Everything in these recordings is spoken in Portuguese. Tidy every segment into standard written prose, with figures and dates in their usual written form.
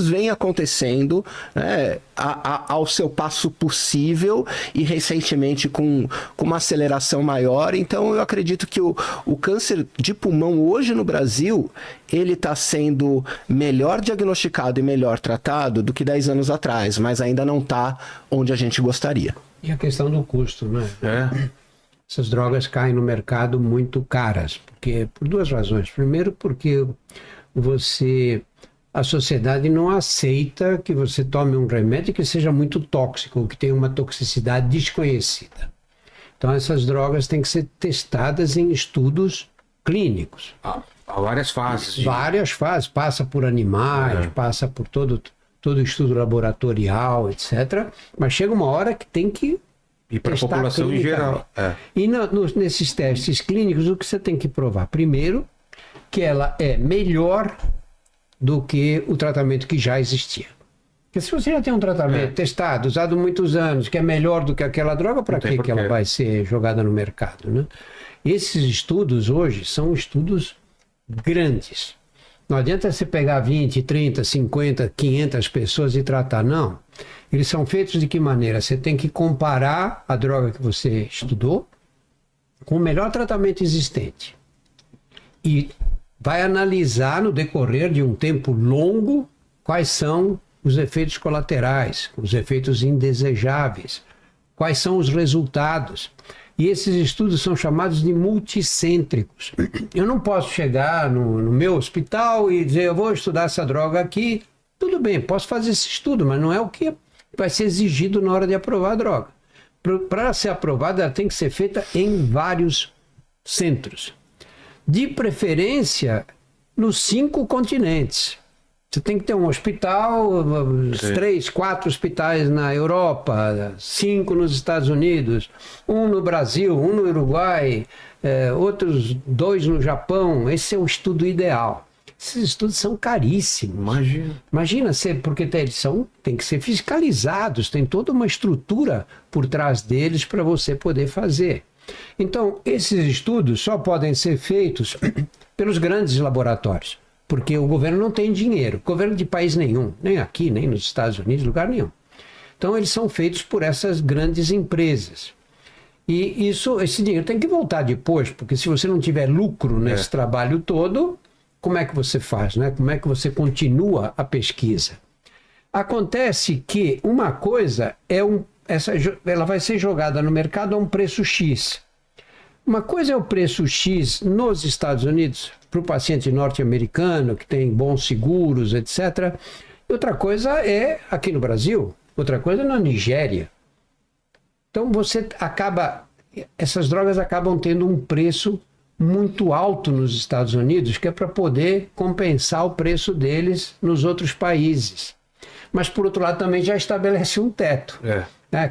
estudos vêm acontecendo, né, ao seu passo possível e recentemente com uma aceleração maior. Então eu acredito que o câncer de pulmão hoje no Brasil, ele está sendo melhor diagnosticado e melhor tratado do que 10 anos atrás, mas ainda não está onde a gente gostaria. E a questão do custo, né? Essas drogas caem no mercado muito caras, porque por duas razões. Primeiro, porque a sociedade não aceita que você tome um remédio que seja muito tóxico, que tenha uma toxicidade desconhecida. Então essas drogas têm que ser testadas em estudos clínicos. Há várias fases. Várias fases. Passa por animais, passa por todo estudo laboratorial, etc. Mas chega uma hora que tem que e para a população em geral. E nesses testes clínicos, o que você tem que provar? Primeiro, que ela é melhor do que o tratamento que já existia. Porque se você já tem um tratamento testado, usado muitos anos, que é melhor do que aquela droga, para que ela vai ser jogada no mercado, né? Esses estudos hoje são estudos grandes. Não adianta você pegar 20, 30, 50, 500 pessoas e tratar, não. Eles são feitos de que maneira? Você tem que comparar a droga que você estudou com o melhor tratamento existente. E vai analisar no decorrer de um tempo longo quais são os efeitos colaterais, os efeitos indesejáveis, quais são os resultados. E esses estudos são chamados de multicêntricos. Eu não posso chegar no meu hospital e dizer, eu vou estudar essa droga aqui. Tudo bem, posso fazer esse estudo, mas não é o que vai ser exigido na hora de aprovar a droga. Para ser aprovada, ela tem que ser feita em vários centros. De preferência, nos 5 continentes. Você tem que ter um hospital, 3, 4 hospitais na Europa, 5 nos Estados Unidos, 1 no Brasil, 1 no Uruguai, outros 2 no Japão. Esse é o estudo ideal. Esses estudos são caríssimos. Imagina porque eles têm que ser fiscalizados, tem toda uma estrutura por trás deles para você poder fazer. Então, esses estudos só podem ser feitos pelos grandes laboratórios, porque o governo não tem dinheiro, governo de país nenhum, nem aqui, nem nos Estados Unidos, lugar nenhum. Então, eles são feitos por essas grandes empresas. E esse dinheiro tem que voltar depois, porque se você não tiver lucro nesse trabalho todo, como é que você faz, né? Como é que você continua a pesquisa? Acontece que uma coisa ela vai ser jogada no mercado a um preço X. Uma coisa é o preço X nos Estados Unidos, para o paciente norte-americano, que tem bons seguros, etc. E outra coisa é aqui no Brasil, outra coisa é na Nigéria. Então essas drogas acabam tendo um preço muito alto nos Estados Unidos, que é para poder compensar o preço deles nos outros países. Mas, por outro lado, também já estabelece um teto.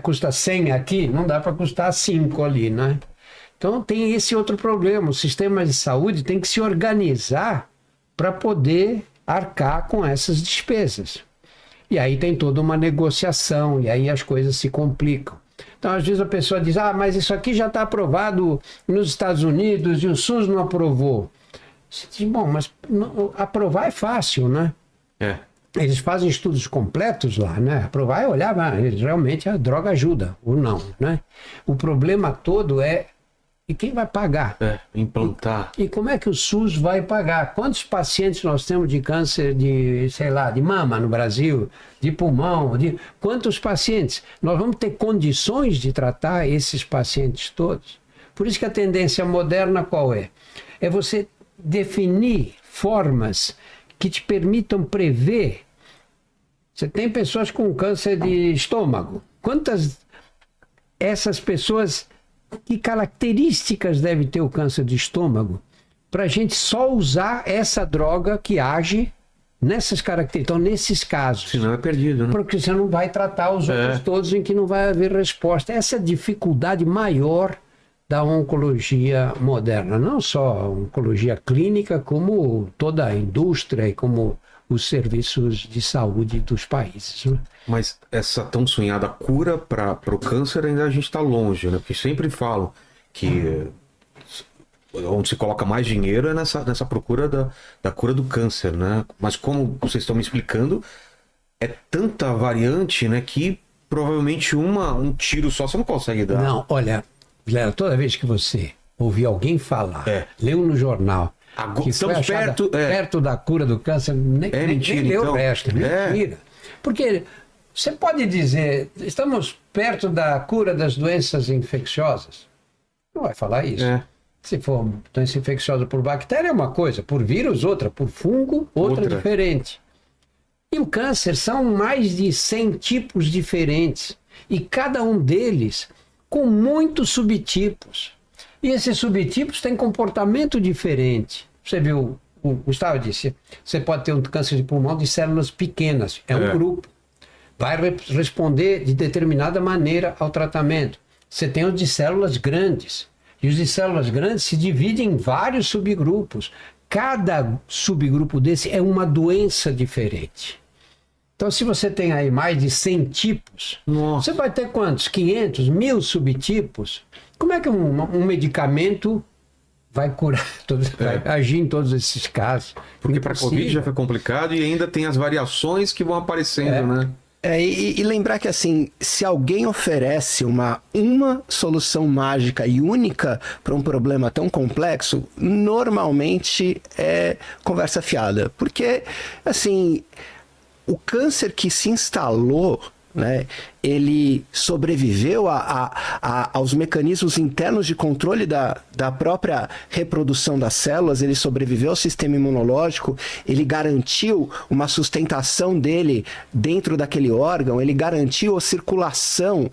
Custa 100 aqui, não dá para custar 5 ali, né? Então, tem esse outro problema. O sistema de saúde tem que se organizar para poder arcar com essas despesas. E aí tem toda uma negociação, e aí as coisas se complicam. Então, às vezes a pessoa diz, mas isso aqui já está aprovado nos Estados Unidos e o SUS não aprovou. Você diz, bom, mas aprovar é fácil, né? Eles fazem estudos completos lá, né? Aprovar é olhar, realmente a droga ajuda ou não, né? O problema todo é e quem vai pagar? Implantar. E como é que o SUS vai pagar? Quantos pacientes nós temos de câncer de mama no Brasil, de pulmão, quantos pacientes? Nós vamos ter condições de tratar esses pacientes todos? Por isso que a tendência moderna qual é? É você definir formas que te permitam prever. Você tem pessoas com câncer de estômago. Quantas essas pessoas, que características deve ter o câncer de estômago para a gente só usar essa droga que age nessas características? Então, nesses casos. Senão é perdido, né? Porque você não vai tratar os outros todos em que não vai haver resposta. Essa é a dificuldade maior da oncologia moderna. Não só a oncologia clínica, como toda a indústria e como os serviços de saúde dos países, né? Mas essa tão sonhada cura para o câncer ainda a gente está longe, né? Porque sempre falam que onde se coloca mais dinheiro é nessa procura da cura do câncer, né? Mas como vocês estão me explicando, é tanta variante, né, que provavelmente um tiro só você não consegue dar. Não, olha, Vilela, toda vez que você ouvir alguém falar, leu no jornal, que foi achada perto da cura do câncer, nem leu o resto, mentira. Porque você pode dizer, estamos perto da cura das doenças infecciosas. Não vai falar isso. Se for doença infecciosa por bactéria é uma coisa, por vírus outra, por fungo outra diferente. E o câncer são mais de 100 tipos diferentes. E cada um deles com muitos subtipos. E esses subtipos têm comportamento diferente. Você viu, o Gustavo disse, você pode ter um câncer de pulmão de células pequenas. É um grupo. Vai responder de determinada maneira ao tratamento. Você tem os de células grandes. E os de células grandes se dividem em vários subgrupos. Cada subgrupo desse é uma doença diferente. Então, se você tem aí mais de 100 tipos, você vai ter quantos? 500, 1000 subtipos? Como é que um medicamento vai curar, vai agir em todos esses casos? Porque para a Covid já foi complicado e ainda tem as variações que vão aparecendo, né? E lembrar que, assim, se alguém oferece uma solução mágica e única para um problema tão complexo, normalmente é conversa fiada. Porque, assim, o câncer que se instalou, né, ele sobreviveu aos mecanismos internos de controle da própria reprodução das células, ele sobreviveu ao sistema imunológico, ele garantiu uma sustentação dele dentro daquele órgão, ele garantiu a circulação.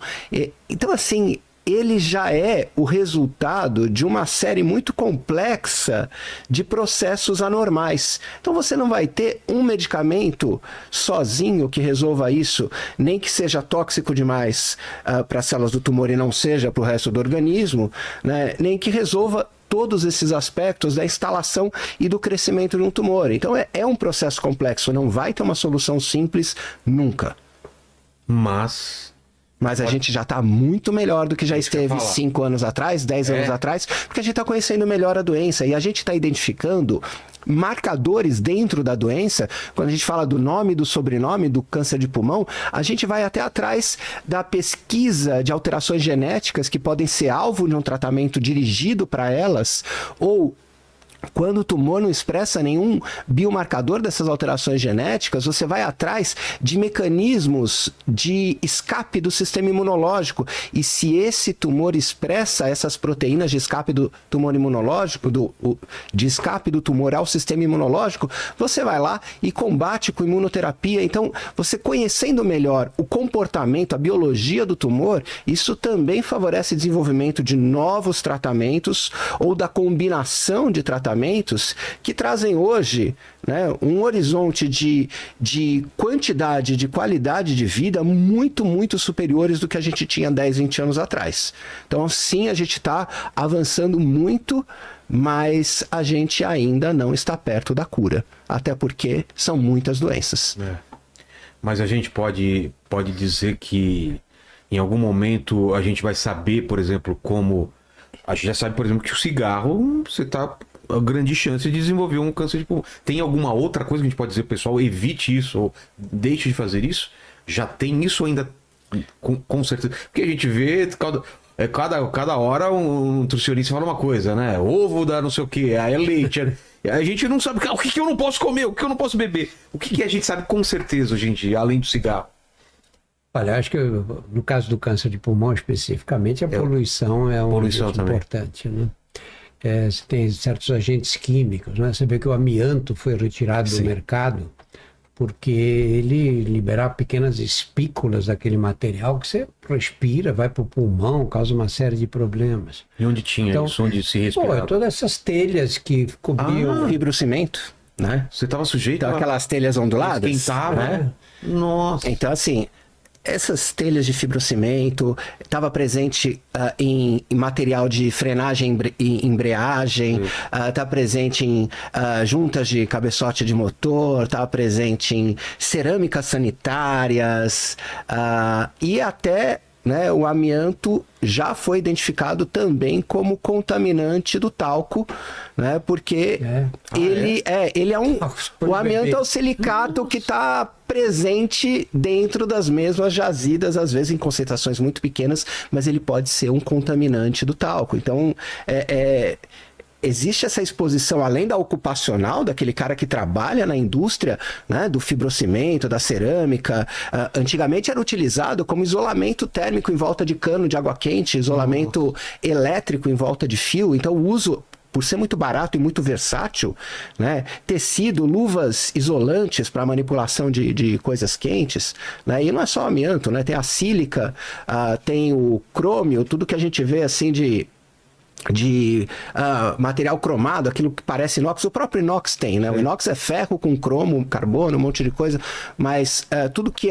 Então, assim, ele já é o resultado de uma série muito complexa de processos anormais. Então você não vai ter um medicamento sozinho que resolva isso, nem que seja tóxico demais para as células do tumor e não seja para o resto do organismo, né? Nem que resolva todos esses aspectos da instalação e do crescimento de um tumor. Então é um processo complexo, não vai ter uma solução simples nunca. Mas a gente já está muito melhor do que já esteve 5 anos atrás, 10 anos atrás, porque a gente está conhecendo melhor a doença e a gente está identificando marcadores dentro da doença. Quando a gente fala do nome, do sobrenome do câncer de pulmão, a gente vai até atrás da pesquisa de alterações genéticas que podem ser alvo de um tratamento dirigido para elas, ou quando o tumor não expressa nenhum biomarcador dessas alterações genéticas, você vai atrás de mecanismos de escape do sistema imunológico. E se esse tumor expressa essas proteínas de escape do tumor imunológico, de escape do tumor ao sistema imunológico, você vai lá e combate com imunoterapia. Então, você conhecendo melhor o comportamento, a biologia do tumor, isso também favorece o desenvolvimento de novos tratamentos ou da combinação de tratamentos que trazem hoje, né, um horizonte de quantidade, de qualidade de vida muito, muito superiores do que a gente tinha 10, 20 anos atrás. Então, sim, a gente está avançando muito, mas a gente ainda não está perto da cura, até porque são muitas doenças. Mas a gente pode dizer que em algum momento a gente vai saber, por exemplo, como... A gente já sabe, por exemplo, que o cigarro, você está... a grande chance de desenvolver um câncer de pulmão. Tem alguma outra coisa que a gente pode dizer, pessoal, evite isso ou deixe de fazer isso? Já tem isso ainda com certeza? Porque a gente vê cada hora um nutricionista fala uma coisa, né? Ovo dá não sei o que, aí é leite. A gente não sabe o que eu não posso comer, o que eu não posso beber. O que a gente sabe com certeza hoje em dia, além do cigarro? Olha, acho que no caso do câncer de pulmão especificamente, a poluição é um agente importante, né? Você tem certos agentes químicos, né? Você vê que o amianto foi retirado do mercado porque ele liberava pequenas espículas daquele material que você respira, vai para o pulmão, causa uma série de problemas. E onde tinha isso? Onde se respirava? Todas essas telhas que cobriam... Fibrocimento, né? Você estava sujeito a... aquelas telhas onduladas. Esquentava, né? Nossa! Então, assim... Essas telhas de fibrocimento estava presente em material de frenagem e embreagem, está presente em juntas de cabeçote de motor, estava presente em cerâmicas sanitárias e até né, o amianto já foi identificado também como contaminante do talco, né, porque ele é o amianto é o silicato que está presente dentro das mesmas jazidas, às vezes em concentrações muito pequenas, mas ele pode ser um contaminante do talco. Então, existe essa exposição, além da ocupacional, daquele cara que trabalha na indústria, né, do fibrocimento, da cerâmica. Antigamente era utilizado como isolamento térmico em volta de cano de água quente, isolamento elétrico em volta de fio. Então o uso, por ser muito barato e muito versátil, né, tecido, luvas isolantes para manipulação de coisas quentes, né, e não é só amianto, né, tem a sílica, tem o crômio, tudo que a gente vê assim de material cromado, aquilo que parece inox, o próprio inox tem, né? O inox é ferro com cromo, carbono, um monte de coisa, mas tudo que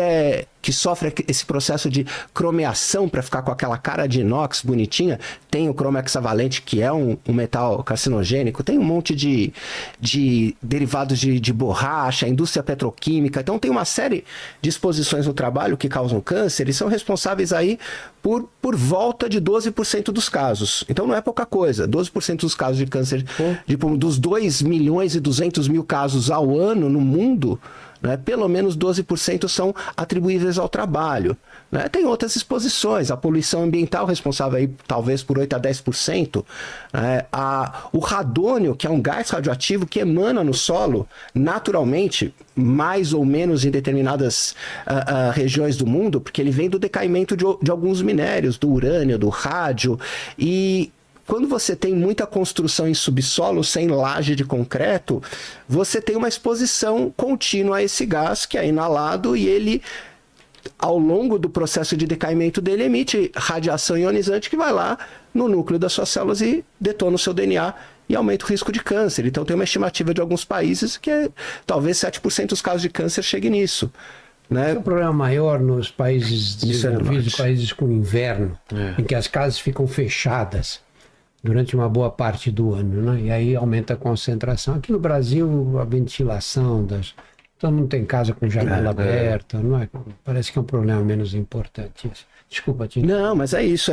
sofre esse processo de cromeação para ficar com aquela cara de inox bonitinha, tem o cromo hexavalente, que é um metal carcinogênico, tem um monte de derivados de borracha, indústria petroquímica, então tem uma série de exposições no trabalho que causam câncer e são responsáveis aí por volta de 12% dos casos. Então não é pouca coisa, 12% dos casos de câncer de pulmão, dos 2.200.000 casos ao ano no mundo, né, pelo menos 12% são atribuíveis ao trabalho. Né? Tem outras exposições, a poluição ambiental responsável aí, talvez por 8 a 10%. O radônio, que é um gás radioativo que emana no solo naturalmente, mais ou menos em determinadas regiões do mundo, porque ele vem do decaimento de alguns minérios, do urânio, do rádio, e quando você tem muita construção em subsolo, sem laje de concreto, você tem uma exposição contínua a esse gás que é inalado e ele, ao longo do processo de decaimento dele, emite radiação ionizante que vai lá no núcleo das suas células e detona o seu DNA e aumenta o risco de câncer. Então tem uma estimativa de alguns países que talvez 7% dos casos de câncer cheguem nisso. Né? É um problema maior nos países desenvolvidos, países com inverno, em que as casas ficam fechadas durante uma boa parte do ano, né? E aí aumenta a concentração. Aqui no Brasil, a ventilação todo mundo tem casa com janela aberta, não é? Parece que é um problema menos importante isso. Desculpa, Tino. Não, mas é isso.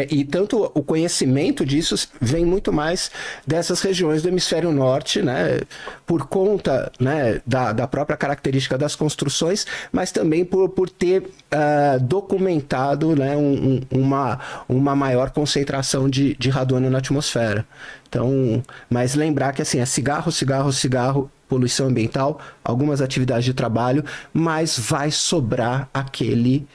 E tanto o conhecimento disso vem muito mais dessas regiões do hemisfério norte, né? Por conta, né, da própria característica das construções, mas também por ter documentado, né, uma maior concentração de radônio na atmosfera. Então, mas lembrar que assim, é cigarro, poluição ambiental, algumas atividades de trabalho, mas vai sobrar aquele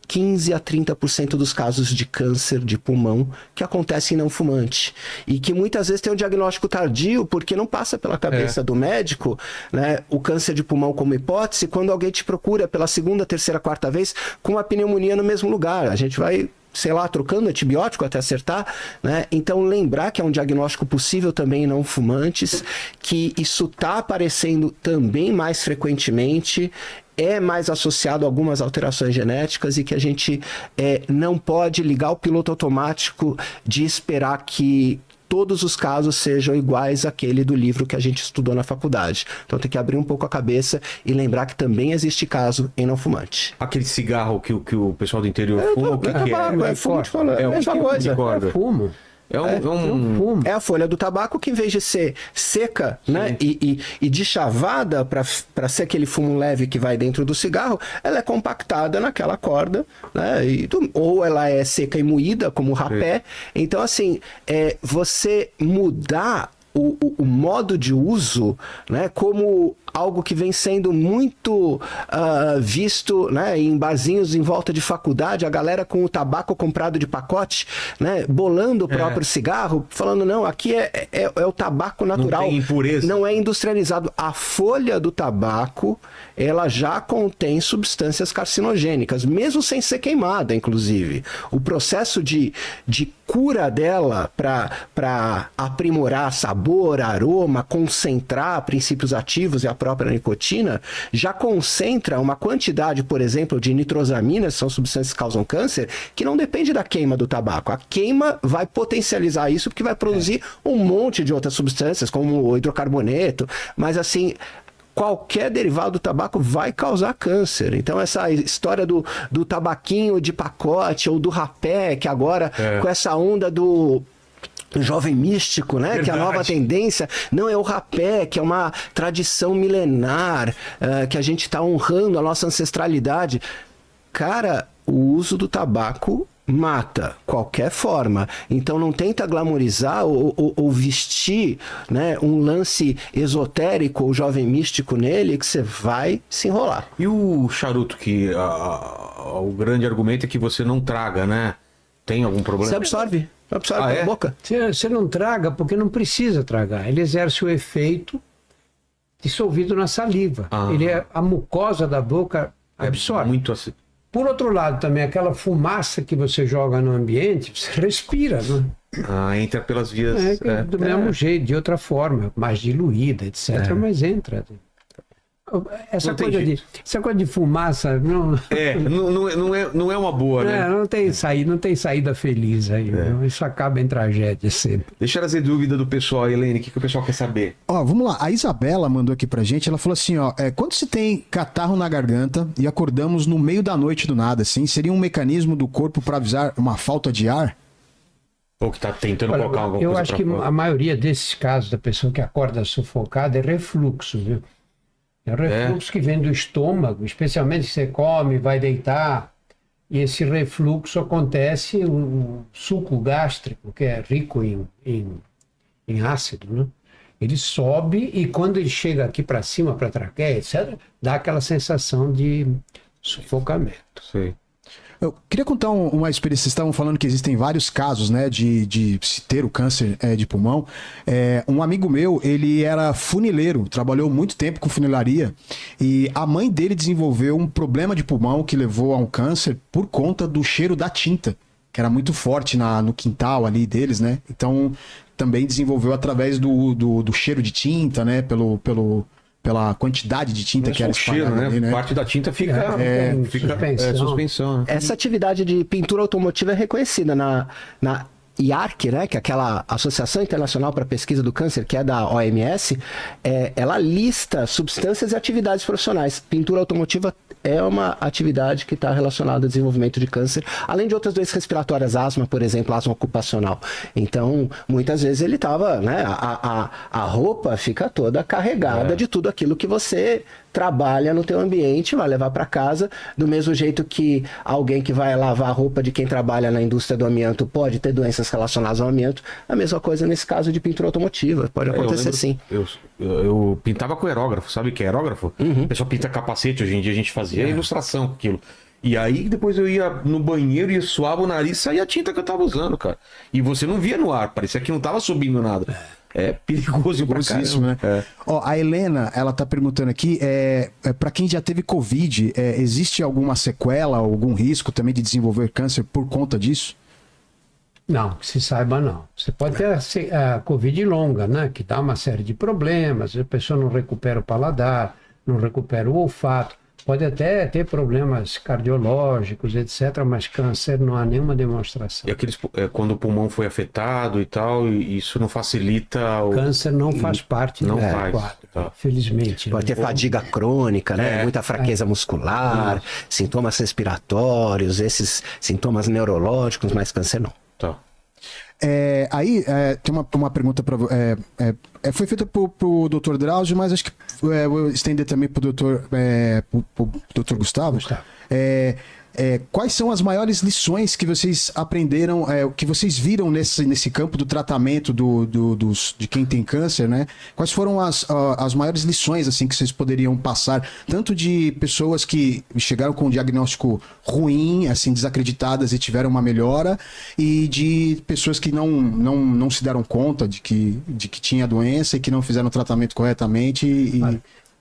15 a 30% dos casos de câncer de pulmão que acontecem em não fumante e que muitas vezes tem um diagnóstico tardio porque não passa pela cabeça do médico, né, o câncer de pulmão como hipótese quando alguém te procura pela segunda, terceira, quarta vez com uma pneumonia no mesmo lugar. A gente vai, sei lá, trocando antibiótico até acertar, né? Então lembrar que é um diagnóstico possível também em não fumantes, que isso está aparecendo também mais frequentemente, é mais associado a algumas alterações genéticas e que a gente não pode ligar o piloto automático de esperar que todos os casos sejam iguais àquele do livro que a gente estudou na faculdade. Então tem que abrir um pouco a cabeça e lembrar que também existe caso em não fumante. Aquele cigarro que o pessoal do interior fuma, o que é? É fumo de cola, é a mesma coisa. É fumo. É a folha do tabaco que, em vez de ser seca, né, e de chavada para ser aquele fumo leve que vai dentro do cigarro, ela é compactada naquela corda, né, ou ela é seca e moída, como o rapé. Então, assim, você mudar o modo de uso, né, como algo que vem sendo muito visto, né, em barzinhos em volta de faculdade, a galera com o tabaco comprado de pacote, né, bolando o próprio cigarro, falando, não, aqui é o tabaco natural, não tem impureza, não é industrializado. A folha do tabaco, ela já contém substâncias carcinogênicas, mesmo sem ser queimada, inclusive. O processo de cura dela para aprimorar sabor, aroma, concentrar princípios ativos e a própria nicotina, já concentra uma quantidade, por exemplo, de nitrosaminas, são substâncias que causam câncer, que não depende da queima do tabaco. A queima vai potencializar isso porque vai produzir um monte de outras substâncias, como o hidrocarboneto, mas assim, qualquer derivado do tabaco vai causar câncer. Então essa história do tabaquinho de pacote ou do rapé, que agora com essa onda do jovem místico, né? Verdade. Que a nova tendência não é o rapé, que é uma tradição milenar, que a gente está honrando a nossa ancestralidade. Cara, o uso do tabaco mata, qualquer forma. Então não tenta glamorizar ou vestir, né, um lance esotérico ou jovem místico nele, que você vai se enrolar. E o charuto, que o grande argumento é que você não traga, né? Tem algum problema? Você absorve pela boca. Você não traga porque não precisa tragar. Ele exerce o efeito dissolvido na saliva. A mucosa da boca absorve. Muito assim. Por outro lado, também aquela fumaça que você joga no ambiente, você respira, né? Entra pelas vias. Do mesmo jeito, de outra forma, mais diluída, etc. Mas entra. Essa coisa de fumaça não Não é uma boa, né? não tem saída feliz aí. Não? Isso acaba em tragédia sempre. Deixa eu trazer dúvida do pessoal, Helene. O que o pessoal quer saber? Ó, vamos lá. A Isabela mandou aqui pra gente. Ela falou assim, ó, quando se tem catarro na garganta e acordamos no meio da noite do nada, assim, seria um mecanismo do corpo para avisar uma falta de ar? Ou que tá tentando colocar alguma coisa Eu acho que a maioria desses casos da pessoa que acorda sufocada é refluxo, viu? É o refluxo que vem do estômago, especialmente se você come, vai deitar, e esse refluxo acontece, o suco gástrico, que é rico em ácido, né? Ele sobe e quando ele chega aqui para cima, para a traqueia, etc., dá aquela sensação de sufocamento. Sei. Eu queria contar uma experiência. Vocês estavam falando que existem vários casos, né, de se ter o câncer de pulmão. Um amigo meu, ele era funileiro, trabalhou muito tempo com funilaria e a mãe dele desenvolveu um problema de pulmão que levou a um câncer por conta do cheiro da tinta, que era muito forte no quintal ali deles, né? Então, também desenvolveu através do cheiro de tinta, né, pela quantidade de tinta que era espalhada, cheiro, né? né? Parte da tinta fica suspensão. Né? Essa atividade de pintura automotiva é reconhecida na IARC, né, que é aquela Associação Internacional para a Pesquisa do Câncer, que é da OMS, ela lista substâncias e atividades profissionais. Pintura automotiva é uma atividade que está relacionada ao desenvolvimento de câncer, além de outras doenças respiratórias, asma, por exemplo, asma ocupacional. Então, muitas vezes ele estava, né, a roupa fica toda carregada de tudo aquilo que você trabalha no teu ambiente, vai levar para casa, do mesmo jeito que alguém que vai lavar a roupa de quem trabalha na indústria do amianto pode ter doenças relacionadas ao amianto, a mesma coisa nesse caso de pintura automotiva, pode acontecer sim. Eu pintava com aerógrafo, sabe o que é aerógrafo? O pessoal pinta capacete, hoje em dia a gente fazia ilustração com aquilo. E aí depois eu ia no banheiro e suava o nariz, saía a tinta que eu tava usando, cara. E você não via no ar, parecia que não tava subindo nada. É perigoso pra Perigosíssimo, né? Ó, a Helena, ela tá perguntando aqui, para quem já teve Covid, existe alguma sequela, algum risco também de desenvolver câncer por conta disso? Não, que se saiba não. Você pode ter a Covid longa, né? Que dá uma série de problemas, a pessoa não recupera o paladar, não recupera o olfato, pode até ter problemas cardiológicos, etc., mas câncer não há nenhuma demonstração. E quando o pulmão foi afetado e tal, isso não facilita o... Câncer não faz parte do quadro, tá. felizmente. Pode ter fadiga crônica, né? Muita fraqueza muscular, sintomas respiratórios, esses sintomas neurológicos, mas câncer não. Tá. Aí tem uma pergunta para foi feita pro Dr. Drauzio, mas acho que vou estender também pro Dr. Gustavo. Quais são as maiores lições que vocês aprenderam, que vocês viram nesse campo do tratamento de quem tem câncer, né? Quais foram as maiores lições assim que vocês poderiam passar, tanto de pessoas que chegaram com um diagnóstico ruim, assim, desacreditadas e tiveram uma melhora, e de pessoas que não se deram conta de que tinha a doença e que não fizeram o tratamento corretamente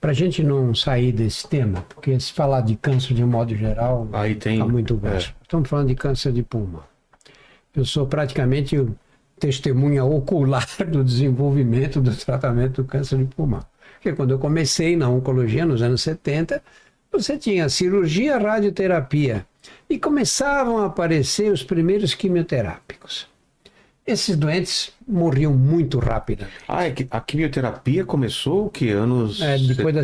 Para a gente não sair desse tema, porque se falar de câncer de um modo geral, está muito vasto. Estamos falando de câncer de pulmão. Eu sou praticamente testemunha ocular do desenvolvimento do tratamento do câncer de pulmão. Porque quando eu comecei na oncologia, nos anos 70, você tinha cirurgia, radioterapia, e começavam a aparecer os primeiros quimioterápicos. Esses doentes morriam muito rapidamente. A quimioterapia começou o que? Anos... Depois da